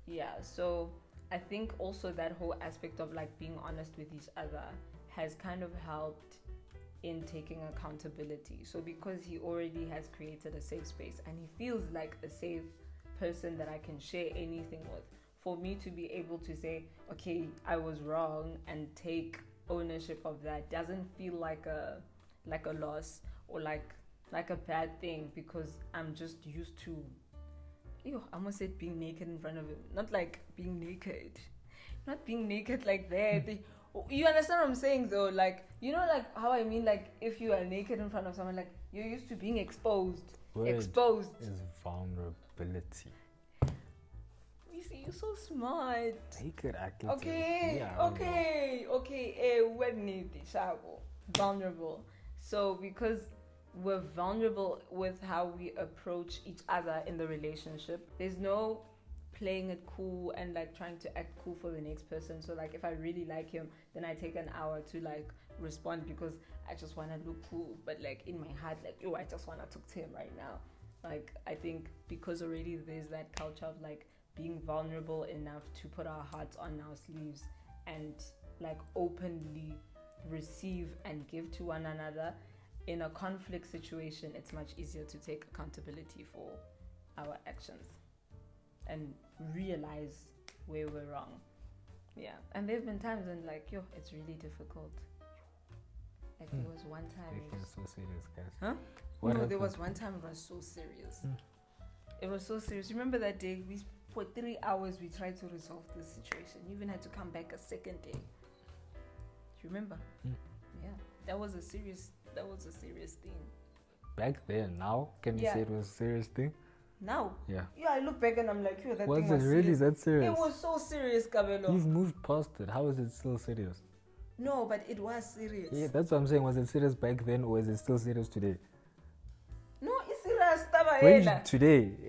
[SPEAKER 2] Yeah, so I think also that whole aspect of like being honest with each other has kind of helped in taking accountability. So because he already has created a safe space and he feels like a safe person that I can share anything with, for me to be able to say, okay, I was wrong, and take ownership of that doesn't feel like a loss or like a bad thing, because I'm just used to, I almost said being naked in front of him. Not like being naked. Not being naked like that. You understand what I'm saying though? Like, like how I mean, like if you are naked in front of someone, like you're used to being exposed. Exposed
[SPEAKER 1] is vulnerability.
[SPEAKER 2] You see, you're so smart.
[SPEAKER 1] Naked acting.
[SPEAKER 2] Okay. Vulnerable. So because we're vulnerable with how we approach each other in the relationship, there's no playing it cool and like trying to act cool for the next person. So like if I really like him, then I take an hour to like respond because I just want to look cool, but like in my heart, like, I just want to talk to him right now. Like, I think because already there's that culture of like being vulnerable enough to put our hearts on our sleeves and like openly receive and give to one another. In a conflict situation, it's much easier to take accountability for our actions and realize where we're wrong. Yeah, and there have been times when like, it's really difficult. Like there was one time.
[SPEAKER 1] It was so serious, guys.
[SPEAKER 2] Huh?
[SPEAKER 1] What
[SPEAKER 2] no,
[SPEAKER 1] happened?
[SPEAKER 2] there was one time it was so serious. It was so serious. Remember that day? For 3 hours we tried to resolve this situation. You even had to come back a second day. Do you remember? Yeah, that was a serious thing.
[SPEAKER 1] Back then, now can you say it was a serious thing?
[SPEAKER 2] Now?
[SPEAKER 1] Yeah,
[SPEAKER 2] I look back and I'm like, that
[SPEAKER 1] was
[SPEAKER 2] thing
[SPEAKER 1] it
[SPEAKER 2] was
[SPEAKER 1] really
[SPEAKER 2] serious.
[SPEAKER 1] that serious?
[SPEAKER 2] It was so serious, Kabelo.
[SPEAKER 1] You've moved past it. How is it still serious?
[SPEAKER 2] No, but it was serious.
[SPEAKER 1] Yeah, that's what I'm saying. Was it serious back then, or is it still serious today?
[SPEAKER 2] No, it's serious.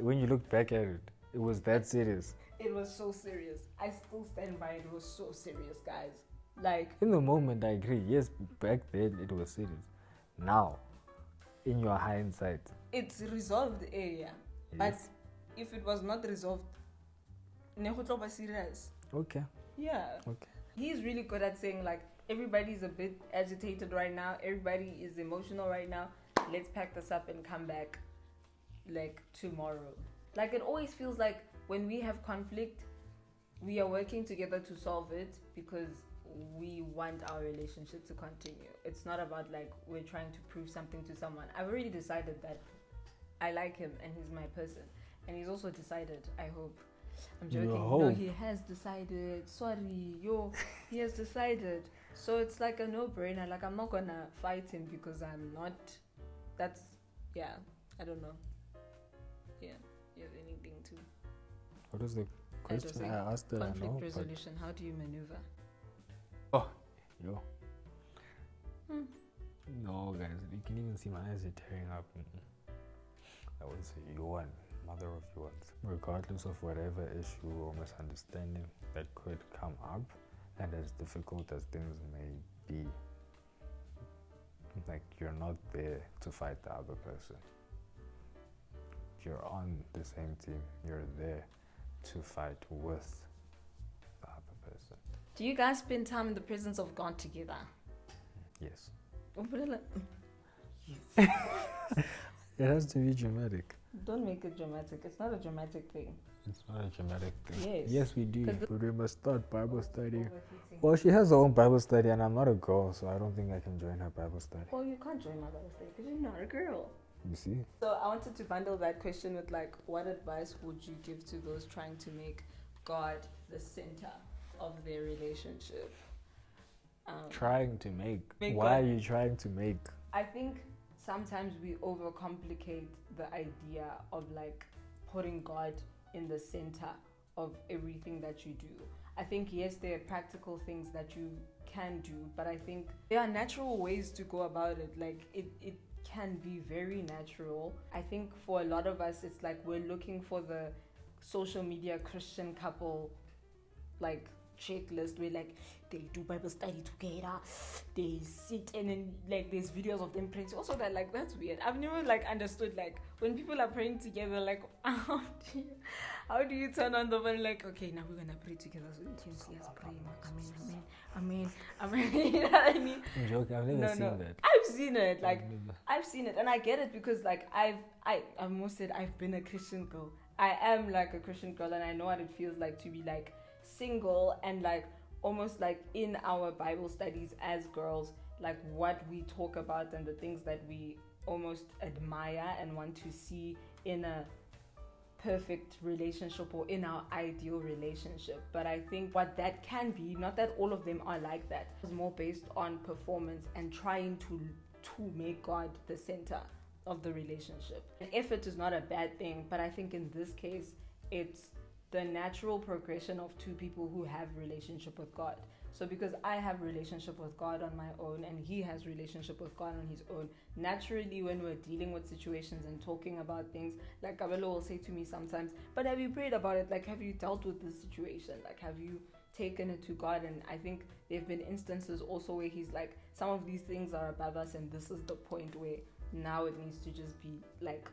[SPEAKER 1] When you look back at it, it was that serious.
[SPEAKER 2] It was so serious. I still stand by it. It was so serious, guys. Like,
[SPEAKER 1] in the moment, I agree. Yes, back then it was serious. Now, in your hindsight,
[SPEAKER 2] it's resolved area. Yes. But if it was not resolved, serious.
[SPEAKER 1] Okay.
[SPEAKER 2] Yeah.
[SPEAKER 1] Okay.
[SPEAKER 2] He's really good at saying like, everybody's a bit agitated right now. Everybody is emotional right now. Let's pack this up and come back like tomorrow. Like, it always feels like when we have conflict, we are working together to solve it because we want our relationship to continue. It's not about like we're trying to prove something to someone. I've already decided that I like him and he's my person. And he's also decided, I hope. I'm joking. No, he has decided. He has decided. So it's like a no-brainer. Like, I'm not gonna fight him because I'm not. That's yeah, I don't know. Yeah, you have anything to?
[SPEAKER 1] What was the question I asked?
[SPEAKER 2] Conflict resolution. How do you maneuver?
[SPEAKER 1] Oh, yo. No, guys, you can even see my eyes are tearing up. That was a yawn, mother of yawns. Regardless of whatever issue or misunderstanding that could come up, and as difficult as things may be, like, you're not there to fight the other person. You're on the same team. You're there to fight with the other person.
[SPEAKER 2] Do you guys spend time in the presence of God together?
[SPEAKER 1] Yes.
[SPEAKER 2] Yes.
[SPEAKER 1] It has to be dramatic.
[SPEAKER 2] Don't make it dramatic. It's not a dramatic thing.
[SPEAKER 1] It's not a dramatic thing.
[SPEAKER 2] Yes.
[SPEAKER 1] Yes, we do. But we must start Bible study. Well, she has her own Bible study, and I'm not a girl, so I don't think I can join her Bible study.
[SPEAKER 2] Well, you can't join my Bible study because you're not a girl.
[SPEAKER 1] You see?
[SPEAKER 2] So I wanted to bundle that question with, like, what advice would you give to those trying to make God the center of their relationship?
[SPEAKER 1] Trying to make. Why
[SPEAKER 2] God.
[SPEAKER 1] are you trying to make?
[SPEAKER 2] I think sometimes we overcomplicate the idea of, like, putting God in the center of everything that you do. I think, yes, there are practical things that you can do, but I think there are natural ways to go about it. Like, it can be very natural. I think for a lot of us, it's like we're looking for the social media Christian couple, like, checklist where, like, they do Bible study together, they sit, and then, like, there's videos of them praying. Also, that, like, that's weird. I've never, like, understood, like, when people are praying together, like, how do you turn on the phone, like, okay, now we're gonna pray together so you can see us praying. Amen. You know what I mean?
[SPEAKER 1] I'm joking. I've never seen that.
[SPEAKER 2] I've seen it. Like, I've seen it, and I get it because, like, I almost said I've been a Christian girl. I am, like, a Christian girl, and I know what it feels like to be, like, single and, like, almost, like, in our Bible studies as girls, like, what we talk about and the things that we almost admire and want to see in a perfect relationship or in our ideal relationship. But I think what that can be, not that all of them are like that, is more based on performance and trying to make God the center of the relationship. And effort is not a bad thing, but I think in this case, it's the natural progression of two people who have relationship with God. So because I have relationship with God on my own and he has relationship with God on his own, naturally when we're dealing with situations and talking about things, like Kabelo will say to me sometimes, but have you prayed about it? Like, have you dealt with this situation? Like, have you taken it to God? And I think there have been instances also where he's like, some of these things are above us and this is the point where now it needs to just be, like,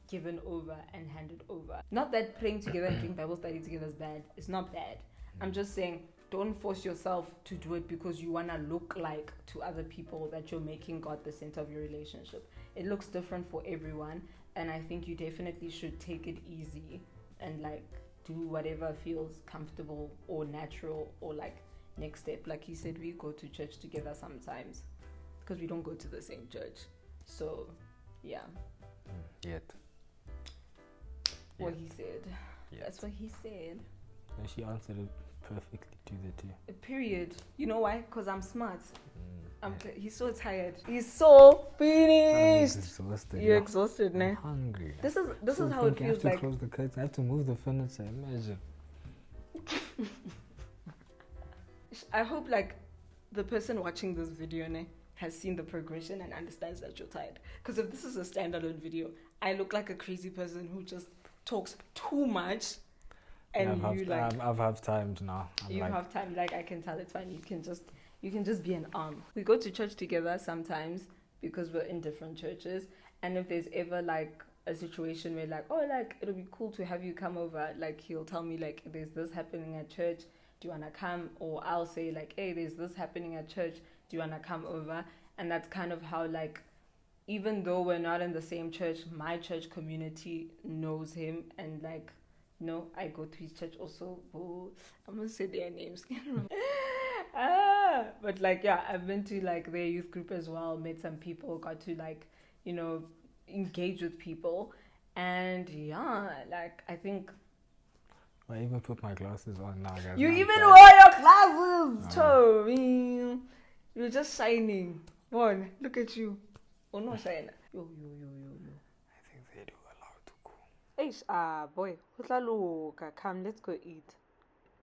[SPEAKER 2] given over and handed over. Not that praying together and doing Bible study together is bad. It's not bad. I'm just saying, don't force yourself to do it because you want to look like to other people that you're making God the center of your relationship. It looks different for everyone, and I think you definitely should take it easy and, like, do whatever feels comfortable or natural or, like, next step. Like he said, we go to church together sometimes because we don't go to the same church. So, yeah.
[SPEAKER 1] Yet.
[SPEAKER 2] What he said.
[SPEAKER 1] Yet.
[SPEAKER 2] That's what he said.
[SPEAKER 1] And she answered it perfectly to the T.
[SPEAKER 2] Period. You know why? Because I'm smart. He's so tired. He's so finished.
[SPEAKER 1] I'm exhausted.
[SPEAKER 2] You're exhausted,
[SPEAKER 1] I'm
[SPEAKER 2] nah.
[SPEAKER 1] hungry.
[SPEAKER 2] This is how it feels like.
[SPEAKER 1] I have to close the curtains. I have to move the furniture. Imagine.
[SPEAKER 2] I hope, like, the person watching this video has seen the progression and understands that you're tired. Because if this is a standalone video, I look like a crazy person who just talks too much. And
[SPEAKER 1] yeah, I've had time now.
[SPEAKER 2] Have time. Like, I can tell it's fine. You can just be an arm. We go to church together sometimes because we're in different churches. And if there's ever, like, a situation where, like, oh, like, it'll be cool to have you come over. Like, he'll tell me, like, there's this happening at church. Do you want to come? Or I'll say, like, hey, there's this happening at church. Do you want to come over? And that's kind of how, like, even though we're not in the same church, my church community knows him. And, like, I go to his church also. Oh, I'm going to say their names. But, like, yeah, I've been to, like, their youth group as well. Met some people. Got to, like, engage with people. And, yeah, like, I think...
[SPEAKER 1] I even put my glasses on now, guys.
[SPEAKER 2] You even wore your glasses! Cho, you're just shining. One, look at you. Oh, no, shine. Yo. Eish, boy, ho tla loka. Come, let's go eat.